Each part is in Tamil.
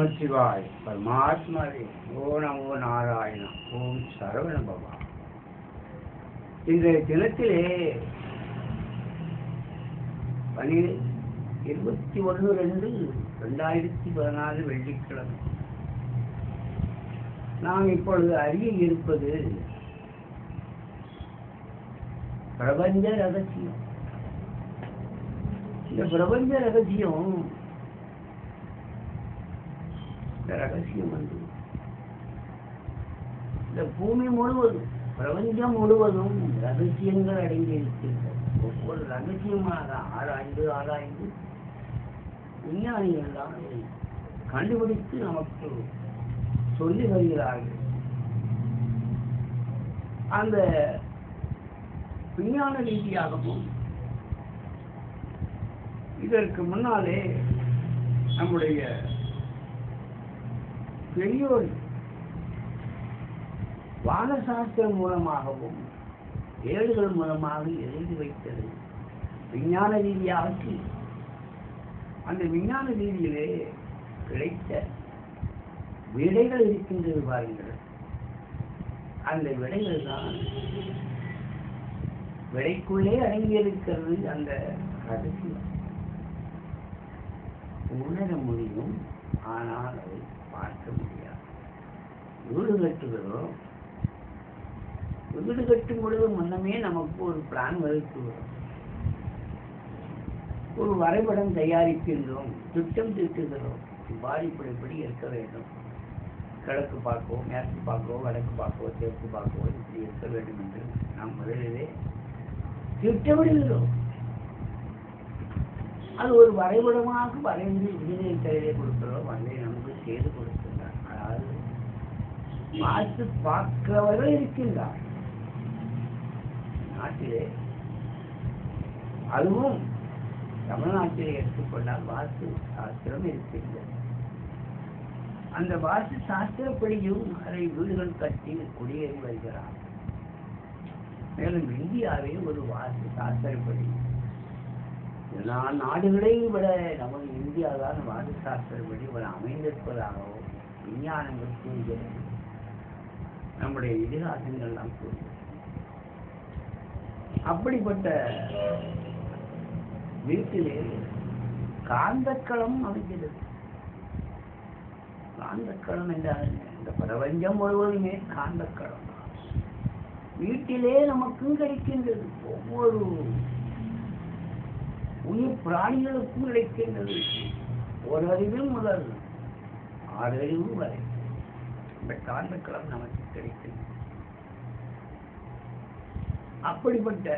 நமச்சிவாய் பரமாத்மாவே. ஓ நமோ நாராயண. ஓம் சரவண பவா. இன்றைய தினத்திலே 21/2/2014 வெள்ளிக்கிழமை. நாம் இப்பொழுது அறிய இருப்பது பிரபஞ்ச ரகசியம். இந்த பிரபஞ்ச ரகசியம் வந்து இந்த பூமி முழுவதும், பிரபஞ்சம் முழுவதும் ரகசியங்கள் அடங்கி இருக்கின்றன. ஒவ்வொரு ரகசியமாக ஆராய்ந்து விஞ்ஞானிகள் தான் அதை கண்டுபிடித்து நமக்கு சொல்லி வருகிறார்கள். அந்த விஞ்ஞான ரீதியாகவும் இதற்கு முன்னாலே நம்முடைய பெரியோர் வானசாஸ்திரம் மூலமாகவும் ஏடுகள் மூலமாக எழுதி வைத்தது விஞ்ஞான ரீதியாக. அந்த விஞ்ஞான ரீதியிலே கிடைத்த விடைகள் இருக்கின்றது பாருங்கள். அந்த விடைகள் தான் விடைக்குள்ளே அடங்கியிருக்கிறது. அந்த ரகசியம் உணர முடியும், ஆனால் அதை பார்க்க முடியாது. வீடு கட்டுகிறோம். வீடு கட்டும் பொழுது முன்னமே நமக்கு ஒரு பிளான் வகுக்கிறோம், ஒரு வரைபடம் தயாரிக்கின்றோம், திட்டம் தீட்டுகிறோம். இவ்வாறு இப்படி இருக்க வேண்டும், கிழக்கு பார்க்கவோ, மேற்கு பார்க்கவோ, வடக்கு பார்க்கவோ, தெற்கு பார்க்கவோ, இப்படி இருக்க வேண்டும் என்று நாம் முதலிலே திட்டமிடுகிறோம். அது ஒரு வரைபடமாக வரைந்து இன்ஜினியர் கையிலே கொடுக்கிறோம், அதை நமக்கு செய்து கொடுக்கின்றார். அதாவது பார்த்து பார்க்கிறவர்கள் இருக்கின்றார் நாட்டிலே. அதுவும் தமிழ்நாட்டிலே எடுத்துக்கொண்டால் வாஸ்து சாஸ்திரம் இருக்கின்றது. அந்த வாஸ்து சாஸ்திரப்படியும் அதை வீடுகள் கட்டி குடியேறி வருகிறார். மேலும் இந்தியாவே ஒரு வாஸ்து சாஸ்திரப்படி எல்லா நாடுகளையும் விட நமது இந்தியா தான் வாஸ்து சாஸ்திரப்படி ஒரு அமைந்திருப்பதாகவும் விஞ்ஞானங்கள் கூறுகிறது, நம்முடைய இதிகாசங்கள் எல்லாம் கூறுகிறது. அப்படிப்பட்ட வீட்டிலே காந்தக்களம் அமைகிறது. காந்தக்களம் என்றால் இந்த பிரபஞ்சம் முழுவதுமே காந்தக்களம் வீட்டிலே நமக்கும் கிடைக்கின்றது. ஒவ்வொரு உயிர் பிராணிகளுக்கும் கிடைக்கின்றது. ஒரு அறிவு முதல் 6 அறிவு வரை இந்த காந்தக்களம் நமக்கு கிடைக்கின்றது. அப்படிப்பட்ட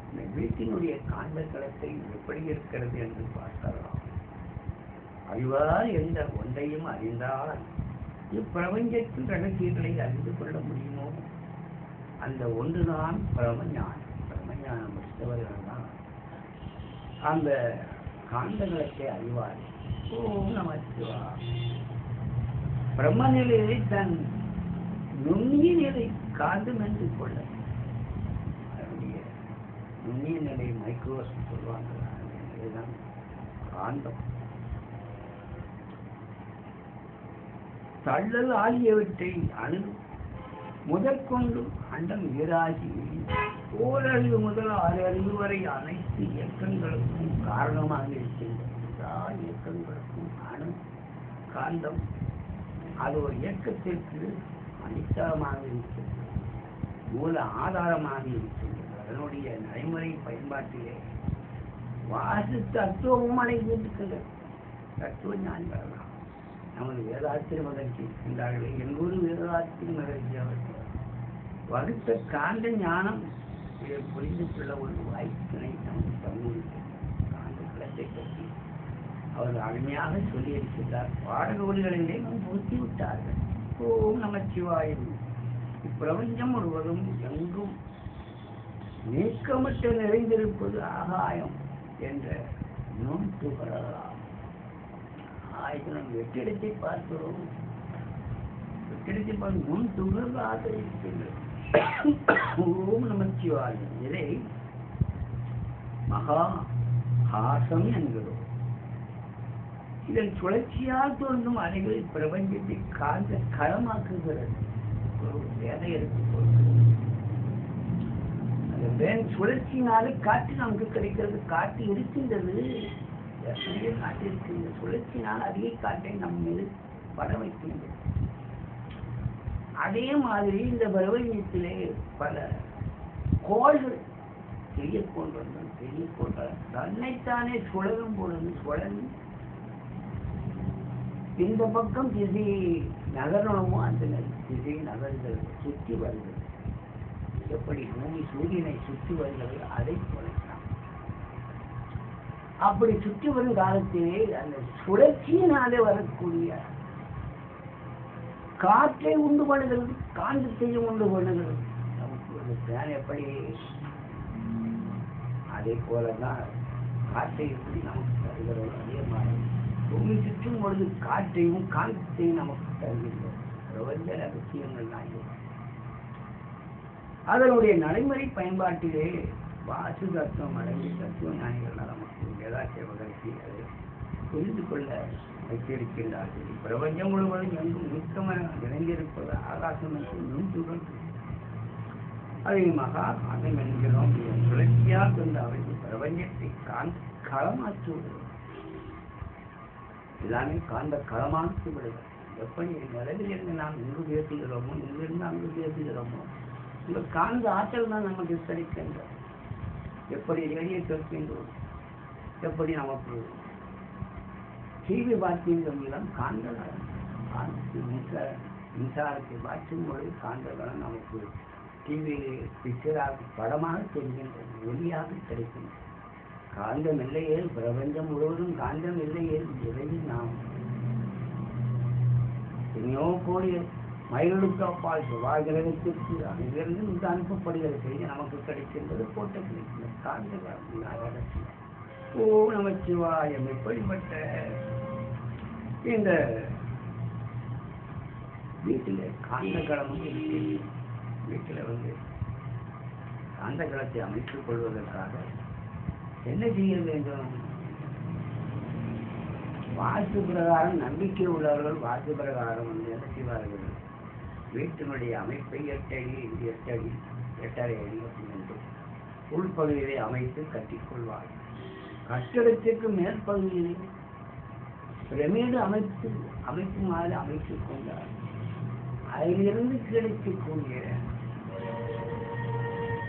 இந்த வீட்டினுடைய காந்தக்களத்தை எப்படி இருக்கிறது என்று பார்க்கலாம். அறிவார் என்ற ஒன்றையும் அறிந்தால் இப்பிரபஞ்சத்தின் ரகசியங்களை அறிந்து கொள்ள முடியுமோ அந்த ஒன்றுதான் பிரமஞானம். பிரமஞானம் முடித்தவர்கள் தான் அந்த காந்தங்களத்தை அறிவார். ஓம் நம சிவாய. பிரம்ம நிலையை தன் நுண்ணிய நிலை காந்தம் என்று கொள்ள, அதனுடைய நுண்ணிய நிலை மைக்ரோஸ்கோப் சொல்வாங்க, இதுதான் காந்தம். தள்ளல் ஆகியவற்றை அணு முதற்கொண்டு அண்டம் ஈராசி ஓரறிவு முதல் 6 அறிவு வரை அனைத்து இயக்கங்களுக்கும் காரணமாக இருக்கின்றது. எல்லா இயக்கங்களுக்கும் அணு காந்தம் அது ஒரு இயக்கத்திற்கு அடித்தளமாக இருக்கின்றது, மூல ஆதாரமாக இருக்கின்றது. அதனுடைய நடைமுறை பயன்பாட்டிலே வாசு தத்துவமும் அடைந்திருக்கின்றது. தத்துவ ஞானிகள் நமது வேதாத்திரி மகிழ்ச்சி இருக்கின்றார்களே, எங்கூர் வேதாத்திரி மகிழ்ச்சி அவர்கள் வகுத்த காந்த ஞானம் இதை புரிந்து கொள்ள ஒரு வாய்ப்பினை நமக்கு தந்திருக்கிறது. காந்த களத்தை பற்றி அவர்கள் அருமையாக சொல்லியிருக்கிறார். பாடநூல்களிலே நாம் புகுத்தி விட்டார்கள். ஓம் நமச்சிவாய. இப்பிரபஞ்சம் முழுவதும் எங்கும் நீக்கமற்ற நிறைந்திருப்பது ஆகாயம் என்ற நுண் துகளாகும். ஆயிரம் வெற்றிடத்தை பார்க்கிறோம். வெற்றிடத்தை பார்த்து நுண் துகளாக இருக்கின்றது. ஓம் நமச்சிவாய. இதை மகா ஹாசம் என்கிறோம். இதன் சுழற்சியால் தோன்றும் அலைகள் பிரபஞ்சத்தை காந்த களமாக்குகிறது. ஒரு வேலை எடுத்துக்கொள்கிறது. அந்த சுழற்சியினாலே காற்று நமக்கு கிடைக்கிறது. காற்று இருக்கின்றது, காற்று இருக்கின்றது. சுழற்சியினால் அதிக காற்றை நம்ம மீது பட வைக்கின்றது. அதே மாதிரி இந்த பிரபஞ்சத்திலே பல கோள்கள், பெரிய கோள்கள் பெரிய கோள்கள் தன்னைத்தானே சுழலும் பொழுது சுழல் இந்த பக்கம் திசை நகரணுமோ அந்த திசை நகர்கிறது, சுற்றி வருகிறது. எப்படி பூமி சூரியனை சுற்றி வருகிறது அதை போலலாம். அப்படி சுற்றி வரும் காலத்திலே அந்த சுழற்சியினாலே வரக்கூடிய காற்றை உண்டு பண்ணுகிறது, காந்தத்தையும் உண்டு பண்ணுகிறது. நமக்கு ஒரு பிரான் எப்படி அதே போலதான் காற்றை எப்படி நமக்கு தருகிறோம், அதே மாதிரி பூமி சுற்றும் பொழுது காற்றையும் காந்தத்தையும் நமக்கு தருகின்றோம். பிரபஞ்ச ரகசியங்கள் தான். அதனுடைய நடைமுறை பயன்பாட்டிலே வாசு தத்துவம் அடங்கி தத்துவ ஞானிகள் நமக்கு வேதாசேவகருக்கு அதை புரிந்து கொள்ள வைத்திருக்கின்றார்கள். பிரபஞ்சம் முழுவதும் எங்கும் நிற்கமாக நிறைந்திருப்பது ஆகாசம் என்று நுண்துகள் அதை மகா காந்தம் என்கிறோம். சுழற்சியாக கொண்டு அவைக்கு பிரபஞ்சத்தை களமாற்றி விடுவது. எல்லாமே காந்த களமாற்றி விடுவது. எப்படி நிலவில் இருந்து நாம் இங்கு பேசுகிறோமோ, இங்கிருந்து அங்கு பேசுகிறோமோ, இந்த காந்த ஆற்றல் தான் நமக்கு கிடைக்கின்றது. எப்படி ரேடியோ கேட்கின்றோம், எப்படி நமக்கு டிவி பார்க்கின்றோம், காந்தகாலம் மின்சாரத்தை பார்க்கும் பொழுது காந்தகாலம் நமக்கு டிவியில் பிக்சராக படமாக தெரிகின்றது, ஒளியாக கிடைக்கின்றது. காந்தம் இல்லையே, பிரபஞ்சம் முழுவதும் காந்தம் இல்லையே, இதையும் நாம் எத்தனையோ கோடி மைல்களுக்கு அப்பால் செவ்வாய் கிரகத்திற்கு அங்கிருந்து இந்த அனுப்பப்படுகிற செய்தி நமக்கு கிடைக்கின்றது. போட்ட கிடைக்கின்ற காந்த ஓ நமச்சிவாயம். இப்படிப்பட்ட இந்த வீட்டில் காந்த களமும் இருக்கிறது. வீட்டில் காந்த களத்தை அமைத்துக் கொள்வதற்காக என்ன செய்ய வேண்டும்? வாஸ்து பிரகாரம் நம்பிக்கை உள்ளவர்கள் வாஸ்து பிரகாரம் என்ன செய்வார்கள்? வீட்டினுடைய அமைப்பை 8 அடி 8 அடி 8.5 அடி என்று உள்பகுதியை அமைத்து கட்டிக்கொள்வார்கள். கட்டிடத்திற்கு மேற்பகுதியில் பிரமிடு அமைப்பு மாதிரி அமைத்துக் கொண்டார். அதிலிருந்து கிடைக்கக்கூடிய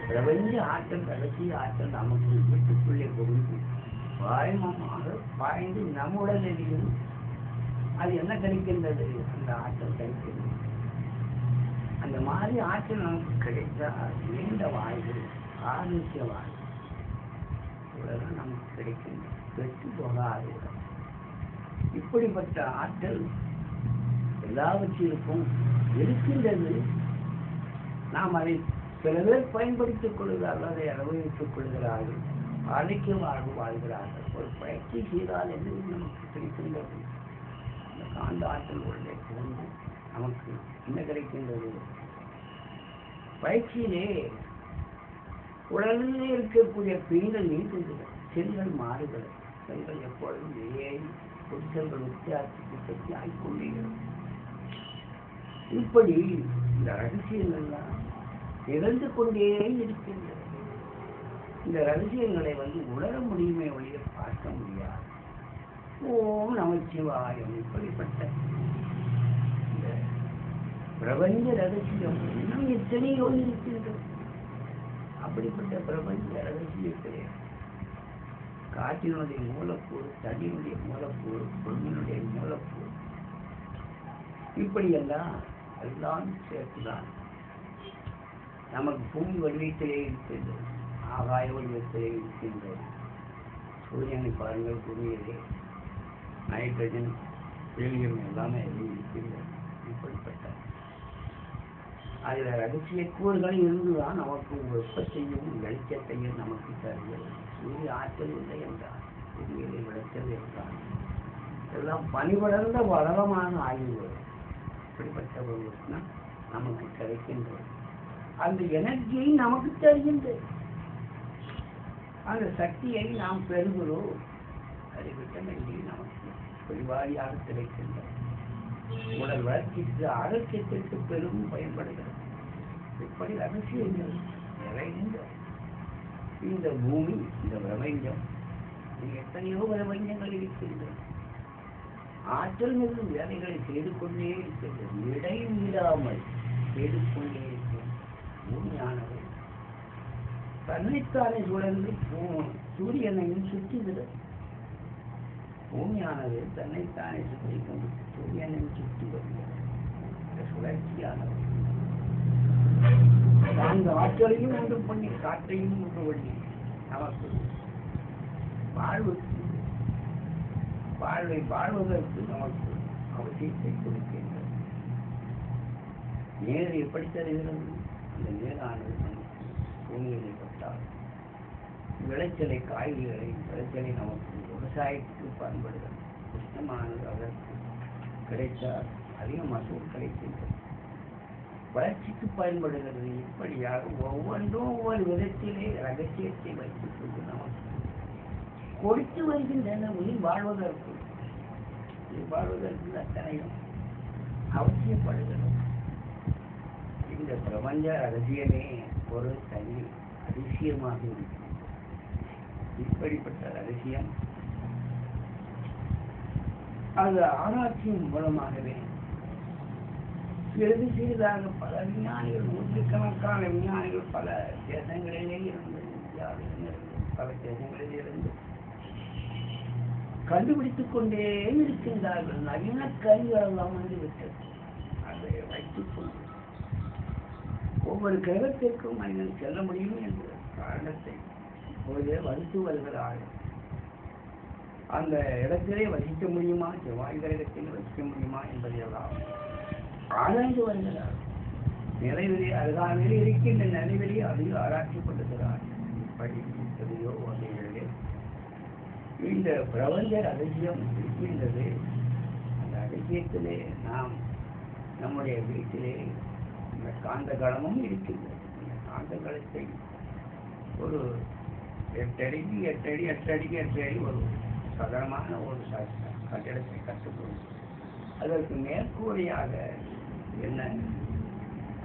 பிரபஞ்ச ஆற்றல், ரகசிய ஆற்றல் நமக்கு வீட்டுக்குள்ளே புகுந்து பாயமாக பாய்ந்து நம்முடலில் அது என்ன கிடைக்கின்றது? அந்த ஆற்றல் கிடைக்கின்றது. அந்த மாதிரி ஆற்றல் நமக்கு கிடைத்தால் நீண்ட வாழ்வு, ஆரோக்கிய வாழ்வு உலகம் நமக்கு கிடைக்கின்றது. பெற்று போகாது. இப்படிப்பட்ட ஆற்றல் எல்லாவற்றிற்கும் இருக்கின்றது. நாம் அதை சில பேர் பயன்படுத்திக் கொள்கிறார்கள், அதை அனுபவித்துக் கொள்கிறார்கள், வாழ்க்கை வாழ்வு வாழ்கிறார்கள். ஒரு பயிற்சி செய்தால் என்று நமக்கு கிடைக்கின்றது. அந்த காந்த ஆற்றல் உள்ளே புகுந்து நமக்கு என்ன கிடைக்கின்றது? பயிற்சியிலே உடலிலே இருக்கக்கூடிய பெண்கள் நீக்குகிறது, செல்கள் மாறுகிறது. செல்கள் எப்பொழுதும் வெளியேறி புத்தர்கள் உத்தியாசி ஆய்கொள்கிறது. இப்படி இந்த ரகசியங்கள்லாம் இழந்து கொண்டே இருக்கின்றது. இந்த ரகசியங்களை உணர முடியுமே ஒழிய பார்க்க முடியாது. ஓம் நமச்சிவாயம். இப்படிப்பட்ட இந்த பிரபஞ்ச ரகசியம் இன்னும் எத்தனையோ இருக்கின்றது. அப்படிப்பட்ட பிரபஞ்ச ரகசியத்திலே காற்றினுடைய மூலக்கூறு, தண்ணியினுடைய மூலக்கூறு, பொருளினுடைய மூலக்கூறு, இப்படியெல்லாம் எல்லாம் சேர்த்துதான் நமக்கு பூமி வடிவத்திலே இருக்கின்றது, ஆகாய வடிவத்திலே இருக்கின்றது. சூரியனை பாருங்கள், பூமியிலே நைட்ரஜன், ஹீலியம் எல்லாமே இருக்கின்றது. இப்படிப்பட்ட அதில் ரகசிய கூறுகள் இருந்துதான் நமக்கு வெப்பத்தையும் வெளிச்சத்தையும் நமக்கு தருகிறது. சூரிய ஆற்றல் இல்லை என்றால், பூமியிலே விளைச்சல் என்றால் எல்லாம் பணிபடர்ந்த வளரமான ஆய்வுகள். இப்படிப்பட்ட ஒரு உஷ்ணம் நமக்கு கிடைக்கின்றது. அந்த எனர்ஜியை நமக்கு தருகின்றது. அந்த சக்தியை நாம் பெறுகிறோம். அது விட்டமின் டி நமக்கு பெருவாரியாக கிடைக்கின்றன. உடல் வளர்ச்சிக்கு ஆரோக்கியத்திற்கு பெரும் பயன்படுகிறது. இப்படி ரகசியங்கள் நிறைந்த இந்த பூமி, இந்த பிரபஞ்சம், எத்தனையோ பிரபஞ்சங்கள் இருக்கின்றன. ஆற்றல் மிகு வேலைகளை செய்து கொண்டே இருக்கின்றது. இடைவிடாமல் செய்து கொண்டே இருக்கிறது. பூமியானது தன்னைத்தானே சுழன்று சூரியனையும் சுற்றுகிறது. பூமியானது தன்னைத்தானே சுற்றி கொண்டு சூரியனையும் சுற்றி வருகிறது. இந்த சுழற்சியானது அந்த ஆற்றலையும் ஒன்று பண்ணி காற்றையும் ஒன்று பண்ணி நமக்கு வாழ்வதற்கு நமக்கு அவசியத்தை கொடுக்கின்றது. நேர் எப்படி தருகிறது? அந்த நேரானது நமக்கு பூமியிலே பட்டால் விளைச்சலை, காய்கறிகளை, விளைச்சலை நமக்கு விவசாயத்துக்கு பயன்படுகிறது. சுத்தமானது அதற்கு கிடைத்தால் அதிக மசூல் கிடைக்கின்றது. வளர்ச்சிக்கு பயன்படுகிறது. இப்படியாக ஒவ்வொன்றும் ஒவ்வொரு விதத்திலே ரகசியத்தை வைத்துக் கொண்டு நமக்கு கொடுத்து வருகின்றன. உயிர் வாழ்வதற்கு அத்தனையும் அவசியப்படுகிறது. இந்த பிரபஞ்ச ரகசியமே ஒரு தனி அதிசயமாக இருக்கிறது. இப்படிப்பட்ட ரகசியம் அது ஆராய்ச்சியின் மூலமாகவே சிறிது சிறிதாக பல விஞ்ஞானிகள், நூற்றுக்கணக்கான விஞ்ஞானிகள் பல தேசங்களிலே இருந்து, இந்தியாவிலிருந்து, பல தேசங்களில் இருந்து கண்டுபிடித்துக் கொண்டே இருக்கின்றார்கள். நவீன கருவிகள் எல்லாம் வந்துவிட்டது. அதை வைத்துக் கொண்டு ஒவ்வொரு கிரகத்திற்கும் மனிதன் செல்ல முடியும் என்ற காரணத்தை இப்போதே வகுத்து வருகிறார்கள். அந்த இடத்திலே வசிக்க முடியுமா, செவ்வாய் கிரகத்தில் வசிக்க முடியுமா என்பதையெல்லாம் ஆராய்ந்து வருகிறார். நிலைவிலே அருகாமையில் இருக்கின்ற நிலைவிலே அதிக ஆராய்ச்சி பண்ணுகிறார். இப்படி எத்தனையோ வகைகளிலே இந்த பிரபஞ்ச ரகசியம் இருக்கின்றது. அந்த ரகசியத்திலே நாம் நம்முடைய வீட்டிலே இந்த காந்த களமும் இருக்கின்றது. இந்த காந்த களத்தை ஒரு 8 அடி ஒரு சாதாரணமான ஒரு கட்டிடத்தை கட்டுக்கொள்ளும். அதற்கு மேற்கூரையாக என்ன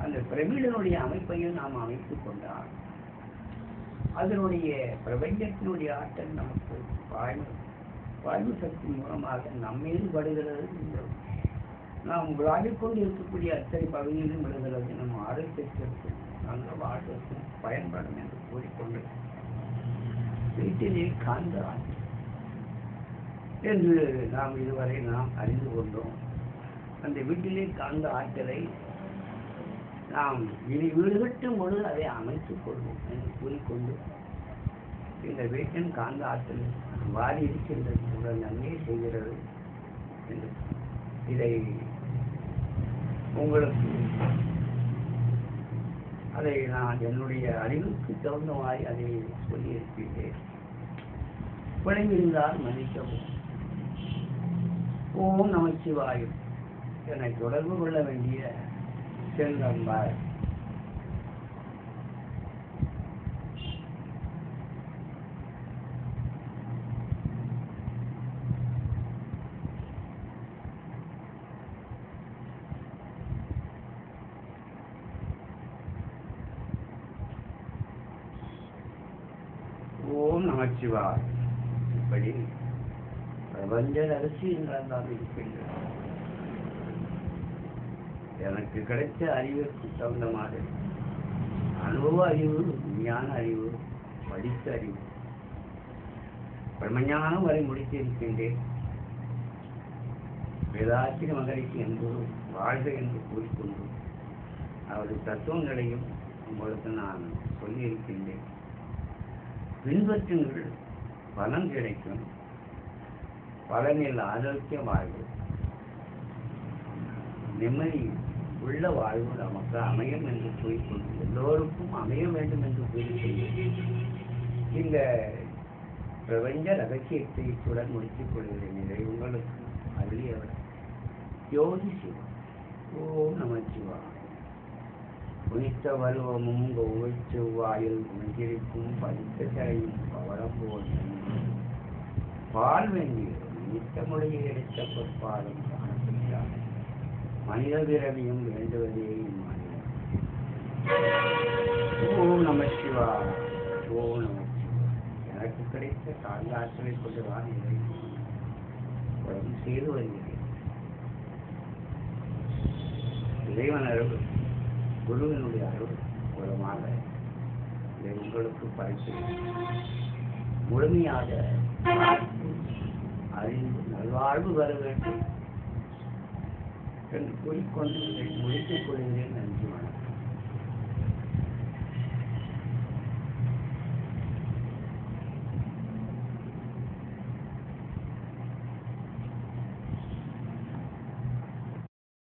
அந்த பிரமிடனுடைய அமைப்பையும் நாம் அமைத்துக் கொண்டால் அதனுடைய பிரபஞ்சத்தினுடைய ஆற்றல் நமக்கு வாயு சக்தி மூலமாக நம்மீது படுகிறது. நாம் விளையாடிக்கொண்டு இருக்கக்கூடிய அத்தனை பகுதியிலும் விடுகிறது. நம் ஆரோக்கியத்திற்கு நல்ல வாழ்வுக்கு பயன்படும் என்று கூறிக்கொண்டு வீட்டிலே காந்த ஆற்றல் என்று நாம் இதுவரை அறிந்து கொண்டோம். அந்த வீட்டிலே காந்த ஆற்றலை நாம் இனி வீடு கட்டும் பொழுது அதை அமைத்துக் கொள்வோம் என்று கூறிக்கொண்டு இந்த வீட்டின் காந்த ஆற்றல் வாரி இருக்கின்றது, உங்கள் நன்மையை செய்கிறது என்று இதை உங்களுக்கு அதை நான் என்னுடைய அறிவுக்கு தகுந்த மாதிரி அதை சொல்லியிருக்கிறேன். குழம்பிருந்தால் மன்னிக்கவும். ஓம் நமச்சிவாய. என்னை தொடர்பு கொள்ள வேண்டிய செல் நம்பர் 'ஓம் நமச்சிவாய'. இப்படி பிரபஞ்ச ரகசியங்கள் இருக்கின்றன. எனக்கு கிடைச்ச அறிவுக்கு தகுந்த மாதிரி அனுபவ அறிவு, ஞான அறிவு, படித்த அறிவு, பிரம்மஞானம் வரை முடித்திருக்கின்றேன். வேதாத்திர மகரிஷி என்று வாழ்க என்று கூறிக்கொண்டு அவருடைய தத்துவங்களையும் உங்களுக்கு நான் சொல்லியிருக்கின்றேன். பின்பற்றுங்கள், பலன் கிடைக்கும். பலனில் ஆரோக்கிய வாழ்வு, நிம்மதி உள்ள வாழ்வு நமக்கு அமையும் என்று கூறிக்கொண்டு எல்லோருக்கும் அமைய வேண்டும் என்று கூறிக்கொண்டு இந்த பிரபஞ்ச ரகசியத்தை இத்துடன் முடித்துக் கொள்கிறேன். இதை உங்களுக்கு அருளியவர் யோகி சிவம். ஓம் நமச்சிவாய. புனித்த வலுவமும் கௌவை செவ்வாயில் உணர்ந்திருக்கும் பதித்த சிறையும் பவளம் போல் பால் வேண்டியதும் நித்தமுடைய எடுத்த பொற்பாலும் காணப்படுகிறார். மனித பிறவியும் வேண்டுவதே இம்மாநிலம். ஓம் நம சிவாய. ஓம் நம சிவாய. எனக்கு கிடைத்த காந்த ஆற்றலை கொண்டுதான் இதை உடம்பு செய்து வருகிறேன். இறைவன் அருள், குருவினுடைய அருள் மூலமாக இதை உங்களுக்கு படைக்கிறேன். முழுமையாக அறிந்து நல்வாழ்வு வர வேண்டும் என்று கூறிக்கொண்டு முடித்துக் கொள்கிறேன்.